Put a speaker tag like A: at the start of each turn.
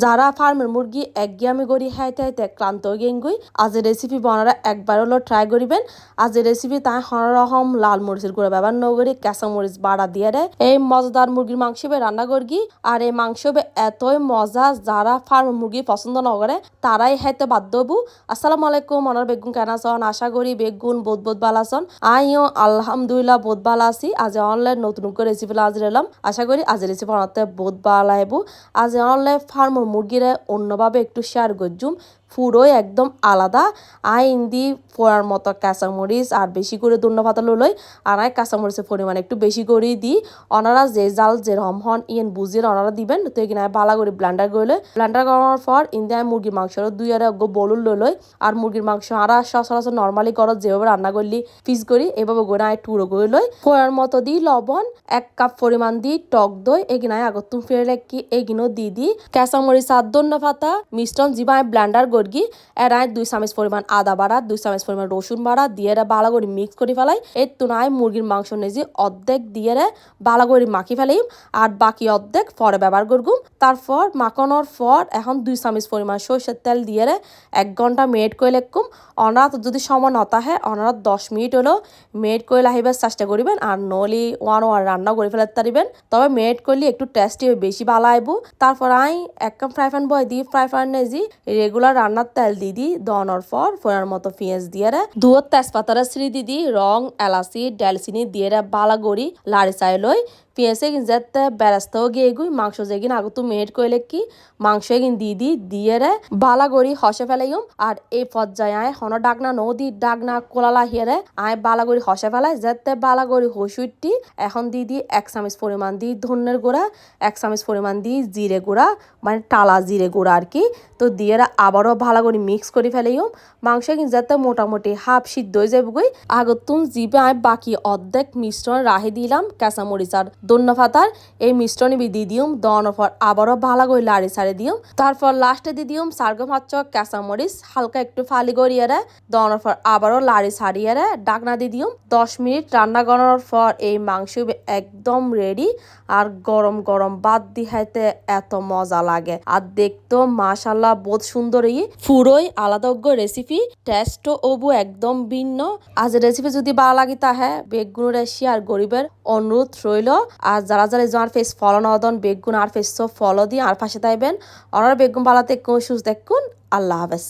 A: যারা ফার্মের মুরগি একঘেয়ামি করি হাইতে হাইতে ক্লান্ত গেঙ্গুই আজ রেসিপি বানারা একবার হলো ট্রাই করিবেন। আজ রেসিপি তাই হররকম লাল মরিচের গুঁড়ো ব্যবহার নগরি কাঁচা মরিচ বাড়া দিয়ে দেয় এই মজাদার মুরগির মাংস রান্না করগি। আর এই মাংস এতই মজা যারা ফার্মের মুরগি পছন্দ না করে তারাই হাইতে বাধ্য হবু। আসসালামু আলাইকুম, মনার বেগুন কেন আছেন? আশা করি বেগুন বোধ ভালো আছেন। আইও আলহামদুলিল্লাহ বোধ ভালো আছি। আজ অনলাইন নতুন করে রেসিপি আজ এলাম। আশা করি আজ রেসিপি বানাতে বোধ ভালো হবু। আজ অনলাইন ফার্ম মুরগিরা অন্যভাবে একটু শেয়ার করজুম, পুরোই একদম আলাদা। আইন দি ফোড়ার মতো কাঁচামরিচ আর বেশি করে ধন্য পাতা লই আর আই কাঁচামরিচের পরিমাণ একটু বেশি করেই দিই। ওনারা যে জাল যেরকম হন ইয়েন বুঝিয়ে ওনারা দিবেন। তো এখানে বালা করে ব্লেন্ডার করলে ব্লেন্ডার করানোর পর ইন্দে মুরগির মাংসের দুই আর বলুন লই আর মুরগির মাংস আর সচরাচর নর্মালি করো যেভাবে রান্না করলি পিস করি এভাবে গোড়া টুড়ো করে লই। ফোড়ার মতো দিই লবণ, 1 কাপ পরিমাণ দিই টক দই, এগিনে আগতুম ফেলে কি এগিনো দি কাঁচামরিচ আর ধন্য পাতা মিশ্রণ জিবাই ব্লেন্ডার গড়গি এরাই 2 চামচ পরিমাণ আদা বাড়া, 2 চামচ পরিমাণ রসুন বাড়া দিয়ে বালা করে মিক্স করে ফেলাই। এই তুনাই মুরগির মাংস নেজি অর্ধেক দিয়ে বালা করে মাখি ফেলাইম আর বাকি অর্ধেক পরে ব্যবহার করগুম। তারপর মাখানোর পর এখন 2 চামচ পরিমাণ সরষের তেল দিয়ে 1 ঘন্টা মেড করে লেখুম। অনারা যদি সময় নতা হয় অনারা 10 মিনিট হলো মেড করে লাহিবার চেষ্টা করিবেন আর নলি ওয়ান রান্না করে ফেলাতে পারিবেন। তবে মেড করলে একটু টেস্টি বেশি ভালো আইব। তারপর আই 1 কাপ ফ্রাই প্যান বয় দিই, ফ্রাই প্যান নেজি রেগুলার রান্নার তেল দিদি দনার পর ফোড়ার মতো পেঁয়াজ দিয়ে দুধ তেজপাতারা ছিঁড়ি দিদি রং এলাচি ডালচিনি দিয়ে বালা গড়ি লাড়ি চাই লই পেঁয়াজে যেতে বেরাস্তাও গিয়ে গুই মাংস যেগিন আগতো মেড কইলে কি মাংস এগিন দিয়ে বালা গড়ি হসে ফেলাইম। আর এই পর্যায়ে আয় হন ডাকনা নদী ডাকনা কোলালা হিয়ারে আয় বালা গড়ি হসে ফেলাই যেতে বালা গড়ি হসুইটি এখন দিদি 1 চামচ পরিমাণ দিই ধনের গুঁড়া, 1 চামচ পরিমাণ দিই জিরে গুঁড়া মানে টালা জিরে গুঁড়া আর কি। তো দিয়ে আবারও ভালো করে মিক্স করে ফেলাইম। মাংস কিন্তু যাতে মোটামুটি হাফ সিদ্ধ হয়ে যাবে গই আগতুন জিবে আমি বাকি অর্ধেক মিশ্রণ রাহি দিলাম কাঁচামরিচ আর ধন্য পাতার এই মিশ্রণ দিয়ে দিম দেওয়ানোর পর আবারও ভালো করে লাড়ি ছাড়ি দিম। তারপর লাস্টে দিয়ে দিম সার্গ মাছ কাঁচামরিচ হালকা একটু ফালি গড়িয়ে দেওয়ানোর পর আবারও লাড়ি ছাড়িয়ে ডাকনা দিয়ে দিম। 10 মিনিট রান্না করানোর পর এই মাংস একদম রেডি। আর গরম গরম ভাত দিহাইতে এত মজা লাগে আর দেখতেও মাশাল্লাহ বহুত সুন্দর। পুরোই আলাদা রেসিপি, টেস্টও ওবু একদম ভিন্ন। আজ রেসিপি যদি ভালো লাগে তাহে বেগুন শেয়ার গরিবের অনুরোধ রইল। আর যারা যারা ফেস ফলো নদন বেগুন আর ফেস ফলো দিয়ে আর পাশে থাকবেন। আর বেগুন ভালো দেখুন সুস্থ দেখুন। আল্লাহ হাফেজ।